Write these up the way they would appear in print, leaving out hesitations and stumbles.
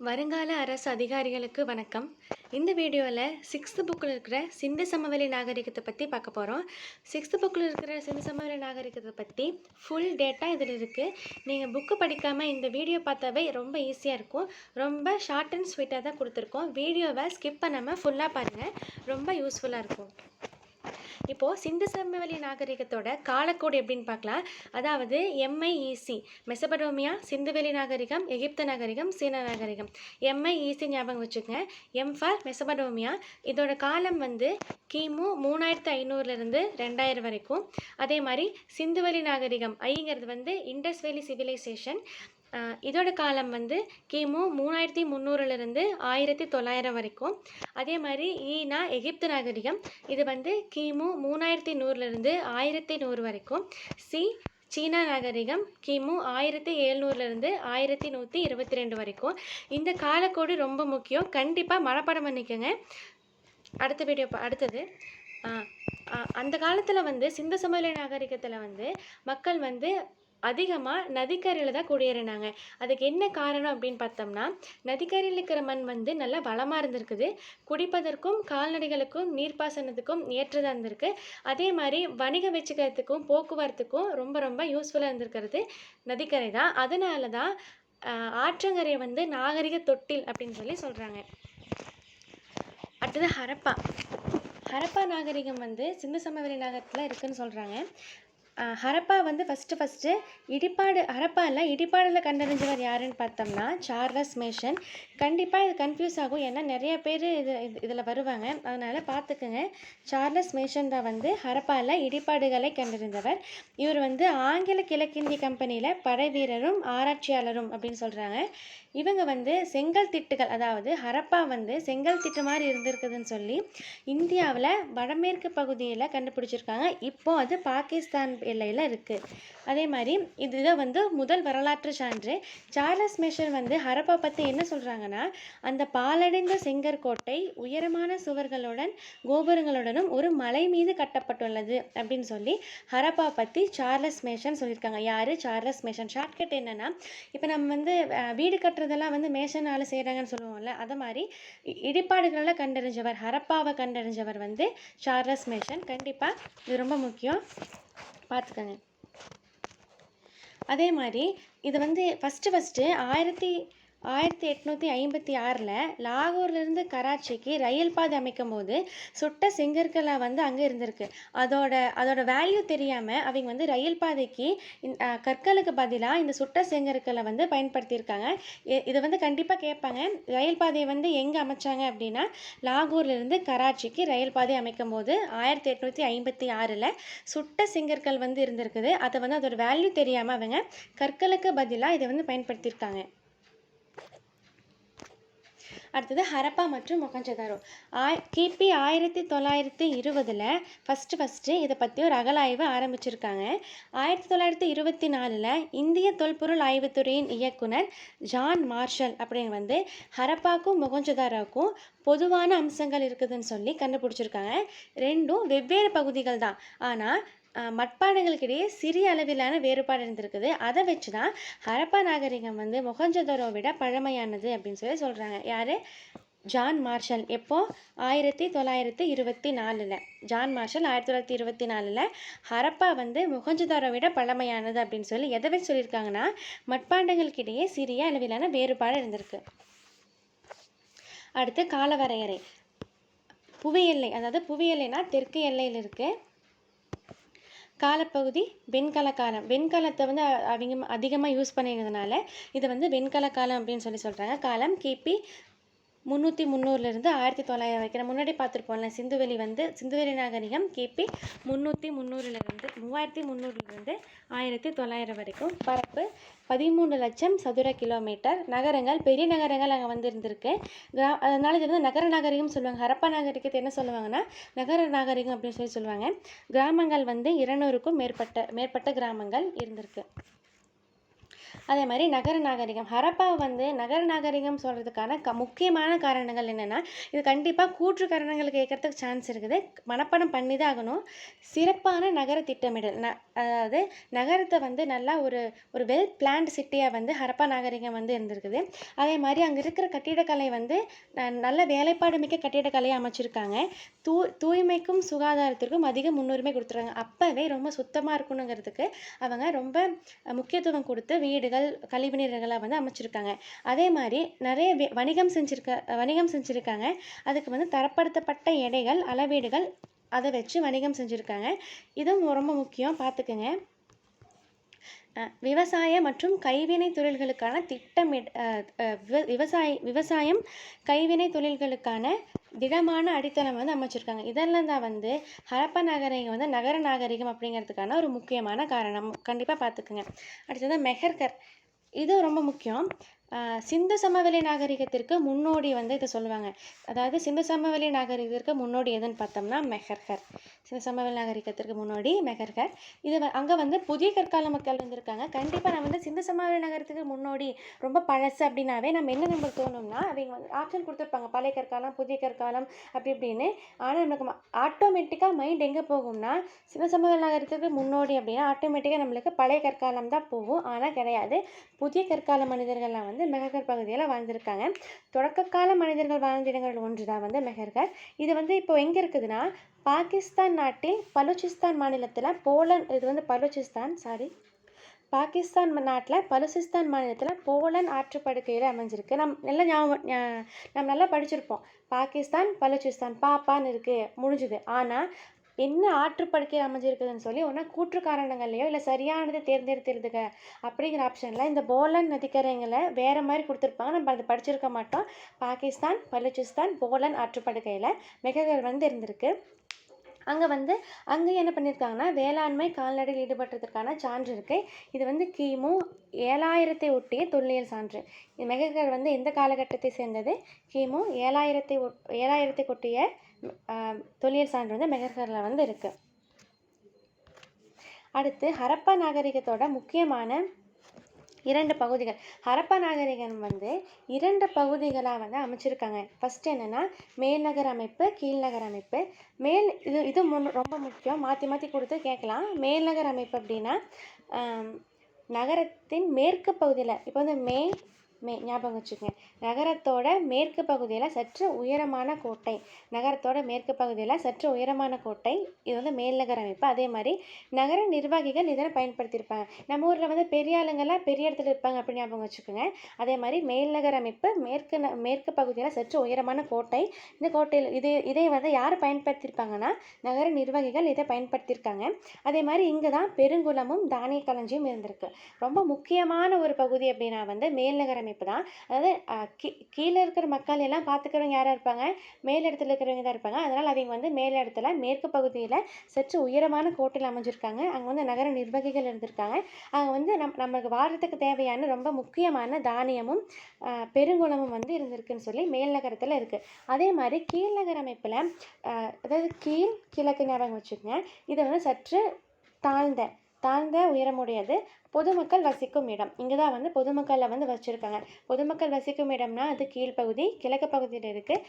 வருங்கால அரசு அதிகாரிகளுக்கு வணக்கம். இந்த வீடியோவில் 6th புக்கில் இருக்கிற சிந்து சமவெளி நாகரிகத்தை பற்றி பார்க்க போகிறோம். 6th புக்கில் இருக்கிற சிந்து சமவெளி நாகரிகத்தை பற்றி ஃபுல் டேட்டா இதில் இருக்குது. நீங்கள் புக்கு படிக்காமல் இந்த வீடியோ பார்த்தாவே ரொம்ப ஈஸியாக இருக்கும். ரொம்ப ஷார்ட் அண்ட் ஸ்வீட்டாக தான் கொடுத்துருக்கோம். வீடியோவை ஸ்கிப் பண்ணாமல் ஃபுல்லாக பாருங்கள், ரொம்ப யூஸ்ஃபுல்லாக இருக்கும். இப்போது சிந்து சமவெளி நாகரிகத்தோட காலக்கோடு எப்படின்னு பார்க்கலாம். அதாவது MIEC மெசபடோமியா, சிந்துவெளி நாகரிகம், எகிப்து நாகரிகம், சீன நாகரிகம். MIEC ஞாபகம் வச்சுக்கோங்க. M for Mesopotamia. இதோட காலம் வந்து கிமு 3500 2000 வரைக்கும். அதே மாதிரி சிந்துவெளி நாகரிகம் ஐங்கிறது வந்து இண்டஸ் வேலி சிவிலைசேஷன். இதோட காலம் வந்து கிமு 3300 1900 வரைக்கும். அதே மாதிரி ஈனா எகிப்து நாகரிகம், இது வந்து கிமு 3100 1100 வரைக்கும். சீனா நாகரிகம் கிமு 1700 1122 வரைக்கும். இந்த காலக்கோடு ரொம்ப முக்கியம், கண்டிப்பாக மனப்பாடம் பண்ணிக்கோங்க. அடுத்தது அந்த காலத்தில் வந்து சிந்து சமவெளி நாகரிகத்தில் வந்து மக்கள் வந்து அதிகமாக நதிக்கரையில் தான் குடியேறினாங்க. அதுக்கு என்ன காரணம் அப்படின்னு பார்த்தோம்னா, நதிக்கரையில் இருக்கிற மண் வந்து நல்லா வளமாக இருந்திருக்குது. குடிப்பதற்கும் கால்நடைகளுக்கும் நீர்ப்பாசனத்துக்கும் ஏற்றதாக இருந்திருக்கு. அதே மாதிரி வணிக வச்சுக்கிறதுக்கும் போக்குவரத்துக்கும் ரொம்ப ரொம்ப யூஸ்ஃபுல்லாக இருந்திருக்கிறது நதிக்கரை தான். அதனால தான் ஆற்றங்கரையை வந்து நாகரிக தொட்டில் அப்படின்னு சொல்லி சொல்கிறாங்க. அடுத்தது ஹரப்பா நாகரிகம் வந்து சிந்து சமவெளி நாகரிகத்தில் இருக்குதுன்னு சொல்கிறாங்க. ஹரப்பா வந்து ஃபஸ்ட்டு இடிபாடில் கண்டறிஞ்சவர் யாருன்னு பார்த்தோம்னா சார்லஸ் மேசன். கண்டிப்பாக இது கன்ஃபியூஸ் ஆகும், ஏன்னா நிறைய பேர் இதில் வருவாங்க, அதனால் பார்த்துக்குங்க. சார்லஸ் மேசன் தான் வந்து ஹரப்பாவில் இடிபாடுகளை கண்டறிந்தவர். இவர் வந்து ஆங்கில கிழக்கிந்திய கம்பெனியில் படை வீரரும் ஆராய்ச்சியாளரும் அப்படின்னு சொல்கிறாங்க. இவங்க வந்து செங்கல் திட்டுகள், அதாவது ஹரப்பா வந்து செங்கல் திட்டு மாதிரி இருந்திருக்குதுன்னு சொல்லி இந்தியாவில் வடமேற்கு பகுதியில் கண்டுபிடிச்சிருக்காங்க. இப்போது அது பாகிஸ்தான் எல்லையில் இருக்குது. அதே மாதிரி இதுதான் வந்து முதல் வரலாற்று சான்று. சார்லஸ் மேசன் வந்து ஹரப்பா பற்றி என்ன சொல்கிறாங்கன்னா, அந்த பாலடைந்த செங்கற்கோட்டை உயரமான சுவர்களுடன் கோபுரங்களுடனும் ஒரு மலை மீது கட்டப்பட்டுள்ளது அப்படின்னு சொல்லி ஹரப்பா பற்றி சார்லஸ் மேசன் சொல்லியிருக்காங்க. யார்? Charles Mason. ஷார்ட்கட் என்னென்னா, இப்போ நம்ம வந்து வீடு கட்டுறதெல்லாம் வந்து மேசனால் செய்கிறாங்கன்னு சொல்லுவோம்ல, அதை மாதிரி இடிபாடுகளில் கண்டறிஞ்சவர், ஹரப்பாவை கண்டறிஞ்சவர் வந்து சார்லஸ் மேசன். கண்டிப்பாக இது ரொம்ப முக்கியம், பார்த்துக்கங்க. அதே மாதிரி இது வந்து ஃபஸ்ட்டு 1856 லாகூர்லேருந்து கராச்சிக்கு ரயில் பாதை அமைக்கும் போது சுட்ட செங்கற்களாக வந்து அங்கே இருந்திருக்கு. அதோட வேல்யூ தெரியாமல் அவங்க வந்து ரயில் பாதைக்கு கற்களுக்கு பதிலாக இந்த சுட்ட செங்கற்களை வந்து பயன்படுத்தியிருக்காங்க. இதை வந்து கண்டிப்பாக கேட்பாங்க. ரயில் பாதையை வந்து எங்கே அமைச்சாங்க அப்படின்னா, லாகூர்லேருந்து கராச்சிக்கு ரயில் பாதை அமைக்கும் போது 1856 சுட்ட செங்கற்கள் வந்து இருந்திருக்குது. அதை வந்து அதோட வேல்யூ தெரியாமல் அவங்க கற்களுக்கு பதிலாக இதை வந்து பயன்படுத்தியிருக்காங்க. அடுத்தது ஹரப்பா மற்றும் மொஹஞ்சதாரோ. கிபி 1920 ஃபஸ்ட்டு இதை பற்றி ஒரு அகழாய்வு ஆரம்பிச்சிருக்காங்க. 1924 இந்திய தொல்பொருள் ஆய்வுத்துறையின் இயக்குனர் ஜான் மார்ஷல் அப்படிங்க வந்து ஹரப்பாக்கும் மொஹஞ்சதாரோக்கும் பொதுவான அம்சங்கள் இருக்குதுன்னு சொல்லி கண்டுபிடிச்சிருக்காங்க. ரெண்டும் வெவ்வேறு பகுதிகள் தான், ஆனால் மட்பாண்டங்களுக்கிடையே சிறிய அளவிலான வேறுபாடு இருந்திருக்குது. அதை வச்சு தான் ஹரப்பா நாகரிகம் வந்து மொஹஞ்சதாரோ விட பழமையானது அப்படின்னு சொல்லி சொல்கிறாங்க. யார்? John Marshall. எப்போ? 1924 ஜான் மார்ஷல் 1924 ஹரப்பா வந்து மொஹஞ்சதாரோ விட பழமையானது அப்படின்னு சொல்லி எதை வச்சு சொல்லியிருக்காங்கன்னா, மட்பாண்டங்களுக்கிடையே சிறிய அளவிலான வேறுபாடு இருந்திருக்கு. அடுத்து காலவரையறை. புவி எல்லை, அதாவது புவி எல்லைனா தெற்கு எல்லையில் இருக்குது. காலப்பகுதி வெண்கல காலம். வெண்கலத்தை வந்து அவங்க அதிகமாக யூஸ் பண்ணியிருந்ததுனால இதை வந்து வெண்கல காலம் அப்படின்னு சொல்லி சொல்கிறாங்க. காலம் கிபி 300 1900 வரைக்கும். முன்னாடி பார்த்துருப்போம்ல, சிந்துவெளி நாகரிகம் கிபி 3300 1900 வரைக்கும். பரப்பு 13 லட்சம் சதுர கிலோமீட்டர். நகரங்கள், பெரிய நகரங்கள் அங்கே வந்து இருந்திருக்கு. அதனால இது வந்து நகர நாகரிகம் சொல்லுவாங்க. ஹரப்பா நாகரிகத்தை என்ன சொல்லுவாங்கன்னா, நகர நாகரிகம் அப்படின்னு சொல்லி சொல்லுவாங்க. கிராமங்கள் வந்து 200க்கும் மேற்பட்ட கிராமங்கள் இருந்திருக்கு. அதே மாதிரி நகர நாகரிகம். ஹரப்பா வந்து நகர நாகரிகம் சொல்கிறதுக்கான முக்கியமான காரணங்கள் என்னென்னா, இது கண்டிப்பாக கூற்று காரணங்கள் கேட்கறதுக்கு சான்ஸ் இருக்குது. மனப்பாடம் பண்ணி தான் ஆகணும். சிறப்பான நகர திட்டமிடல். அதாவது நகரத்தை வந்து நல்லா ஒரு ஒரு வெல் பிளான்டு சிட்டியாக வந்து ஹரப்பா நாகரிகம் வந்து இருந்திருக்குது. அதே மாதிரி அங்கே இருக்கிற கட்டிடக்கலை வந்து நல்ல வேலைப்பாடு மிக்க கட்டிடக்கலையை அமைச்சிருக்காங்க. தூய்மைக்கும் சுகாதாரத்திற்கும் அதிக முன்னுரிமை கொடுத்துருக்காங்க. அப்போவே ரொம்ப சுத்தமாக இருக்கணுங்கிறதுக்கு அவங்க ரொம்ப முக்கியத்துவம் கொடுத்து வீடுகள், கழிவுநீர்களை வந்து அமைச்சிருக்காங்க. அதே மாதிரி நிறைய வணிகம் செஞ்சுருக்காங்க. அதுக்கு வந்து தரப்படுத்தப்பட்ட எடைகள், அளவீடுகள் அதை வச்சு வணிகம் செஞ்சுருக்காங்க. இதுவும் ரொம்ப முக்கியம், பார்த்துக்குங்க. விவசாய மற்றும் கைவினை தொழில்களுக்கான விவசாயம் கைவினை தொழில்களுக்கான திடமான அடித்தளம் வந்து அமைச்சிருக்காங்க. இதெல்லாம் தான் வந்து ஹரப்பா நாகரிகம் வந்து நகர நாகரிகம் அப்படிங்கிறதுக்கான ஒரு முக்கியமான காரணம். கண்டிப்பாக பார்த்துக்குங்க. அடுத்தது மெஹர்கர். இது ரொம்ப முக்கியம். சிந்து சமவெளி நாகரிகத்திற்கு முன்னோடி வந்து இதை சொல்லுவாங்க. அதாவது சிந்து சமவெளி நாகரிகத்திற்கு முன்னோடி எதுன்னு பார்த்தோம்னா மெஹர்கர். சிந்து சமவெளி நாகரிகத்திற்கு முன்னோடி மெஹர்கர். இது அங்கே வந்து புதிய கற்கால மக்கள் வந்திருக்காங்க. கண்டிப்பாக நான் வந்து சிந்து சமவெளி நகரத்துக்கு முன்னோடி ரொம்ப பழசு அப்படின்னாவே நம்மளுக்கு தோணும்னா அவங்க வந்து ஆப்ஷன் கொடுத்துருப்பாங்க, பழைய கற்காலம், புதிய கற்காலம் அப்படி இப்படின்னு. ஆனால் நம்மளுக்கு ஆட்டோமேட்டிக்காக மைண்ட் எங்கே போகும்னா, சிந்து சமவெளி நகரத்துக்கு முன்னோடி அப்படின்னா ஆட்டோமேட்டிக்காக நம்மளுக்கு பழைய கற்காலம் தான் போகும். ஆனால் கிடையாது. புதிய கற்கால மனிதர்கள்லாம் வந்து மெஹர்கர் பகுதியில் வாழ்ந்திருக்காங்க. தொடக்கக்கால மனிதர்கள் வாழ்ந்த இடங்கள் ஒன்று தான் வந்து மெஹர்கர். இது வந்து இப்போ எங்கே இருக்குதுன்னா, பாகிஸ்தான் நாட்டில் பலூச்சிஸ்தான் மாநிலத்தில் இது வந்து பாகிஸ்தான் நாட்டில் பலுசிஸ்தான் மாநிலத்தில் போலன் ஆற்றுப்படுக்கையில் அமைஞ்சிருக்கு. நம்ம நல்லா படிச்சிருப்போம். பாகிஸ்தான், பலுச்சிஸ்தான் பாப்பான்னு இருக்குது, முடிஞ்சுது. ஆனால் என்ன ஆற்றுப்படுக்கையில் அமைஞ்சிருக்குதுன்னு சொல்லி ஒன்றா கூற்று காரணங்கள்லையோ இல்லை சரியானதை தேர்ந்தெடுத்துறதுக்கு அப்படிங்கிற ஆப்ஷனில் இந்த போலன் நதிக்கரைங்களை வேறு மாதிரி கொடுத்துருப்பாங்க. நம்ம அதை படிச்சிருக்க மாட்டோம். பாகிஸ்தான், பலுச்சிஸ்தான், போலன் ஆற்றுப்படுக்கையில் மெஹர்கர் வந்து இருந்திருக்கு. அங்கே என்ன பண்ணியிருக்காங்கன்னா, வேளாண்மை கால்நடையில் ஈடுபட்டதற்கான சான்று இருக்குது. இது வந்து கிமு 7000 ஒட்டிய தொல்லியல் சான்று. மெஹர்கர் வந்து எந்த காலகட்டத்தை சேர்ந்தது? கிமு 7000 ஒட்டிய தொல்லியல் சான்று வந்து மெஹர்கரில் வந்து இருக்குது. அடுத்து ஹரப்பா நாகரிகத்தோட முக்கியமான 2 பகுதிகள். ஹரப்பா நாகரிகம் வந்து 2 பகுதிகளாக வந்து அமைச்சிருக்காங்க. ஃபஸ்ட்டு என்னென்னா மேல்நகர் அமைப்பு, கீழ்நகர் அமைப்பு. இது ரொம்ப முக்கியம், மாற்றி கொடுத்து கேட்கலாம். மேல்நகர் அமைப்பு அப்படின்னா நகரத்தின் மேற்கு பகுதியில், இப்போ வந்து ஞாபகம் வச்சுக்கோங்க, நகரத்தோட மேற்கு பகுதியில் சற்று உயரமான கோட்டை. இது வந்து மேல்நகர் அமைப்பு. அதே மாதிரி நகர நிர்வாகிகள் இதனை பயன்படுத்தியிருப்பாங்க. நம்ம ஊரில் வந்து பெரிய ஆளுங்கள்லாம் பெரிய இடத்துல இருப்பாங்க அப்படின்னு ஞாபகம் வச்சுக்கோங்க. அதே மாதிரி மேல்நகர் அமைப்பு மேற்கு பகுதியில் சற்று உயரமான கோட்டை. இந்த கோட்டையில் இதை வந்து யார் பயன்படுத்தியிருப்பாங்கன்னா, நகர நிர்வாகிகள் இதை பயன்படுத்தியிருக்காங்க. அதே மாதிரி இங்கே தான் பெருங்குளமும் தானிய களஞ்சியம் இருந்திருக்கு. ரொம்ப முக்கியமான ஒரு பகுதி அப்படின்னா வந்து மேல்நகர் அமைப்பு தான். அதாவது கீழே இருக்கிற மக்கள் எல்லாம் பார்த்துக்கிறவங்க யாராக இருப்பாங்க? மேல் இடத்துல இருக்கிறவங்க தான் இருப்பாங்க. அதனால் அவங்க வந்து மேல் இடத்துல மேற்கு பகுதியில் சற்று உயரமான கோட்டையில் அமைஞ்சிருக்காங்க. அங்கே வந்து நகர நிர்வாகிகள் இருந்திருக்காங்க. அங்கே வந்து நமக்கு வாழ்றதுக்கு தேவையான ரொம்ப முக்கியமான தானியமும் பெருங்குளமும் வந்து இருந்திருக்குன்னு சொல்லி மேல் நகரத்தில் இருக்குது. அதே மாதிரி கீழ்நகர் அமைப்பில் அதாவது கிழக்கு ஞாபகம் வச்சுக்கோங்க. இதை வந்து சற்று தாழ்ந்த உயரமுடையது பொதுமக்கள் வசிக்கும் இடம். இங்கே தான் வந்து பொதுமக்களை வந்து வச்சுருக்காங்க. பொதுமக்கள் வசிக்கும் இடம்னா அது கீழ்ப்பகுதி, கிழக்கு பகுதியில் இருக்குது.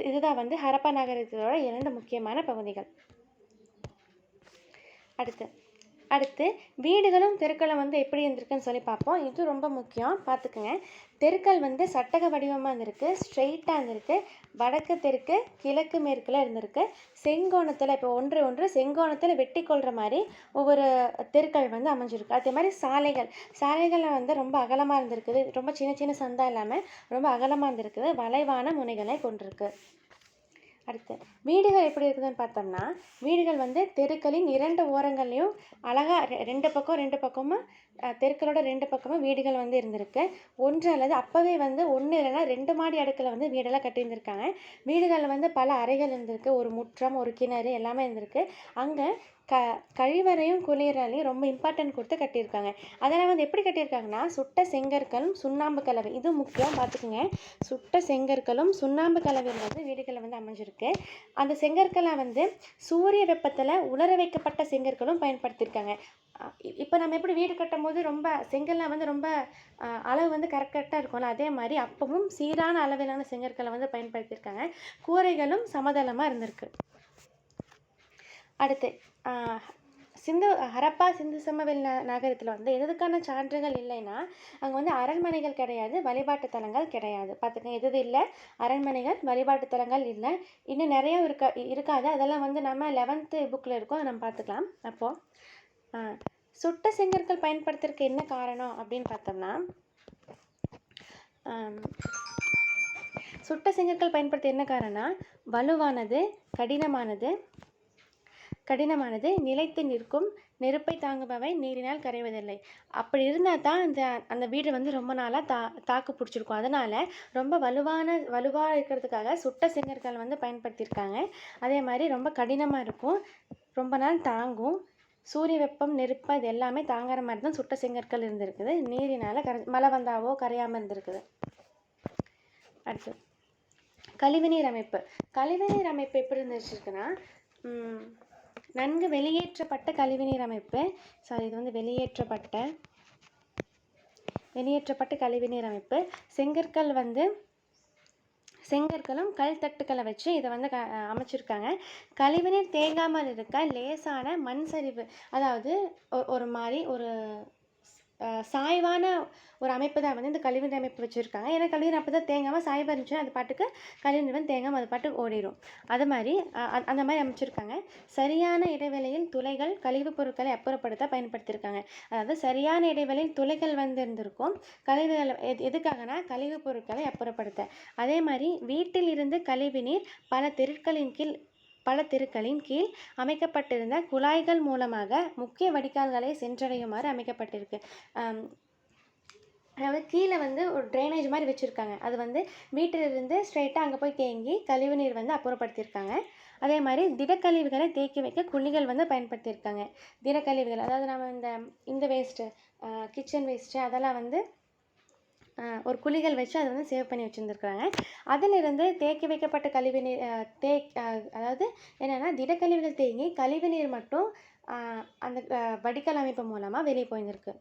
இதுதான் வந்து ஹரப்பா நகரத்தோட 2 முக்கியமான பகுதிகள். அடுத்து வீடுகளும் தெருக்களும் வந்து எப்படி இருந்திருக்குன்னு சொல்லி பார்ப்போம். இது ரொம்ப முக்கியம், பார்த்துக்குங்க. தெருக்கள் வந்து சட்டக வடிவமாக இருந்திருக்கு, ஸ்ட்ரெயிட்டாக இருந்திருக்கு. வடக்கு தெற்கு கிழக்கு மேற்கில் இருந்திருக்கு. செங்கோணத்தில், இப்போ ஒன்று செங்கோணத்தில் வெட்டி கொள்கிற மாதிரி ஒவ்வொரு தெருக்கள் வந்து அமைஞ்சிருக்கு. அதே மாதிரி சாலைகள் வந்து ரொம்ப அகலமாக இருந்திருக்குது. ரொம்ப சின்ன சந்தா இல்லாமல் ரொம்ப அகலமாக இருந்திருக்குது. வளைவான முனைகளை கொண்டிருக்கு. அடுத்து வீடுகள் எப்படி இருக்குதுன்னு பார்த்தோம்னா, வீடுகள் வந்து தெருக்களின் 2 ஓரங்கள்லையும் அழகாக 2 பக்கமும் தெருக்களோட 2 பக்கமும் வீடுகள் வந்து இருந்திருக்கு. ஒன்று அல்லது அப்போவே வந்து 1 இல்லைன்னா 2 மாடி அடுக்கில் வந்து வீடெல்லாம் கட்டியிருந்திருக்காங்க. வீடுகளில் வந்து பல அறைகள் இருந்திருக்கு, ஒரு முற்றம், ஒரு கிணறு எல்லாமே இருந்திருக்கு. அங்கே கழிவறையும் குளியலையும் ரொம்ப இம்பார்ட்டன்ட் கொடுத்து கட்டியிருக்காங்க. அதெல்லாம் வந்து எப்படி கட்டியிருக்காங்கன்னா, சுட்ட செங்கற்களும் சுண்ணாம்பு கலவை, இது முக்கியம், பார்த்துக்குங்க. சுட்ட செங்கற்களும் சுண்ணாம்பு கலவையில் வந்து வீடுகளை வந்து அமைஞ்சிருக்கு. அந்த செங்கற்களை வந்து சூரிய வெப்பத்தில் உலர வைக்கப்பட்ட செங்கற்களும் பயன்படுத்தியிருக்காங்க. இப்போ நம்ம எப்படி வீடு கட்டும்போது ரொம்ப செங்கல்லாம் வந்து ரொம்ப அளவு வந்து கரெக்டாக இருக்கும்ல, அதே மாதிரி அப்பவும் சீரான அளவிலான செங்கற்களை வந்து பயன்படுத்தியிருக்காங்க. கூரைகளும் சமதளமாக இருந்திருக்கு. அடுத்து ஹரப்பா சிந்து சமவெளி நகரத்தில் வந்து எதுக்கான சான்றுகள் இல்லைன்னா, அங்கே வந்து அரண்மனைகள் கிடையாது, வழிபாட்டு தலங்கள் கிடையாது. பார்த்துக்கங்க, எது இல்லை, அரண்மனைகள் வழிபாட்டு தலங்கள் இல்லை. இன்னும் நிறையா இருக்காது. அதெல்லாம் வந்து நம்ம 11th புக்கில் இருக்கோம், அதை நம்ம பார்த்துக்கலாம். அப்போது சுட்ட செங்கற்கள் பயன்படுத்துறதுக்கு என்ன காரணம் அப்படின்னு பார்த்தோம்னா, சுட்ட செங்கற்கள் பயன்படுத்த என்ன காரணம்னா, வலுவானது, கடினமானது, நிலைத்து நிற்கும், நெருப்பை தாங்குபவை, நீரினால் கரைவதில்லை. அப்படி இருந்தால் தான் அந்த வீடு வந்து ரொம்ப நாளாக தாக்கு பிடிச்சிருக்கும். அதனால் ரொம்ப வலுவாக இருக்கிறதுக்காக சுட்ட செங்கற்கள் வந்து பயன்படுத்தியிருக்காங்க. அதே மாதிரி ரொம்ப கடினமாக இருக்கும், ரொம்ப நாள் தாங்கும், சூரிய வெப்பம், நெருப்பு இது எல்லாமே தாங்குற மாதிரி தான் சுட்ட செங்கற்கள் இருந்திருக்குது. நீரினால் மழை வந்தாவோ கரையாமல் இருந்திருக்குது. அடுத்து கழிவுநீர் அமைப்பு எப்படி இருந்துச்சுன்னா, நன்கு வெளியேற்றப்பட்ட கழிவுநீர் அமைப்பு. இது வந்து வெளியேற்றப்பட்ட கழிவுநீர் அமைப்பு. செங்கற்களும் கல் தட்டுக்களை வச்சு இதை வந்து அமைச்சிருக்காங்க. கழிவுநீர் தேங்காமல் இருக்க லேசான மண் சரிவு, அதாவது ஒரு மாதிரி ஒரு சாய்வான ஒரு அமைப்பு தான் வந்து இந்த கழிவுநீர் அமைப்பு வச்சுருக்காங்க. ஏன்னா கழிவுநீர் அப்போ தான் தேங்காமல் சாய்வாக இருந்துச்சுன்னா அது பாட்டுக்கு கழிவுநீர் வந்து தேங்காமல் அது பாட்டுக்கு ஓடிடும். அது மாதிரி அந்த மாதிரி அமைச்சிருக்காங்க. சரியான இடைவெளியில் துளைகள் கழிவுப் பொருட்களை அப்புறப்படுத்த பயன்படுத்தியிருக்காங்க. அதாவது சரியான இடைவெளியில் துளைகள் வந்து இருந்திருக்கும். கழிவுகள் எதுக்காகனா கழிவுப் பொருட்களை அப்புறப்படுத்த. அதே மாதிரி வீட்டில் இருந்து கழிவுநீர் பல தெருக்களின் கீழ் அமைக்கப்பட்டிருந்த குழாய்கள் மூலமாக முக்கிய வடிகால்களை சென்றடையுமாறு அமைக்கப்பட்டிருக்கு. அதாவது கீழே வந்து ஒரு ட்ரைனேஜ் மாதிரி வச்சுருக்காங்க. அது வந்து வீட்டிலிருந்து ஸ்ட்ரைட்டாக அங்கே போய் தேங்கி கழிவுநீர் வந்து அப்புறப்படுத்தியிருக்காங்க. அதே மாதிரி திடக்கழிவுகளை தேக்கி வைக்க குழிகள் வந்து பயன்படுத்தியிருக்காங்க. திடக்கழிவுகள் அதாவது நம்ம இந்த வேஸ்ட்டு, கிச்சன் வேஸ்ட்டு அதெல்லாம் வந்து ஒரு குழிகள் வச்சு அதை வந்து சேவ் பண்ணி வச்சுருந்துருக்குறாங்க. அதிலிருந்து தேக்கி வைக்கப்பட்ட கழிவுநீர் அதாவது என்னென்னா திடக்கழிவுகள் தேங்கி கழிவுநீர் மட்டும் அந்த வடிகால் அமைப்பு மூலமாக வெளியே போயிருந்திருக்கு.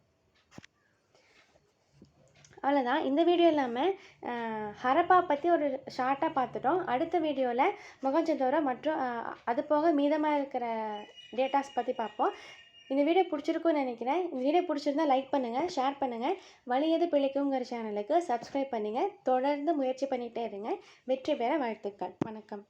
அவ்வளோதான். இந்த வீடியோ இல்லாமல் ஹரப்பா பற்றி ஒரு ஷார்ட்டாக பார்த்துட்டோம். அடுத்த வீடியோவில் மொஹஞ்சதாரோ மற்றும் அது போக மீதமாக இருக்கிற டேட்டாஸ் பற்றி பார்ப்போம். இந்த வீடியோ பிடிச்சிருக்குன்னு நினைக்கிறேன். இந்த வீடியோ பிடிச்சிருந்தா லைக் பண்ணுங்கள், ஷேர் பண்ணுங்கள். வலியது பிழைக்குங்கிற சேனலுக்கு சப்ஸ்கிரைப் பண்ணுங்கள். தொடர்ந்து முயற்சி பண்ணிகிட்டே இருங்க. வெற்றி பெற வாழ்த்துக்கள். வணக்கம்.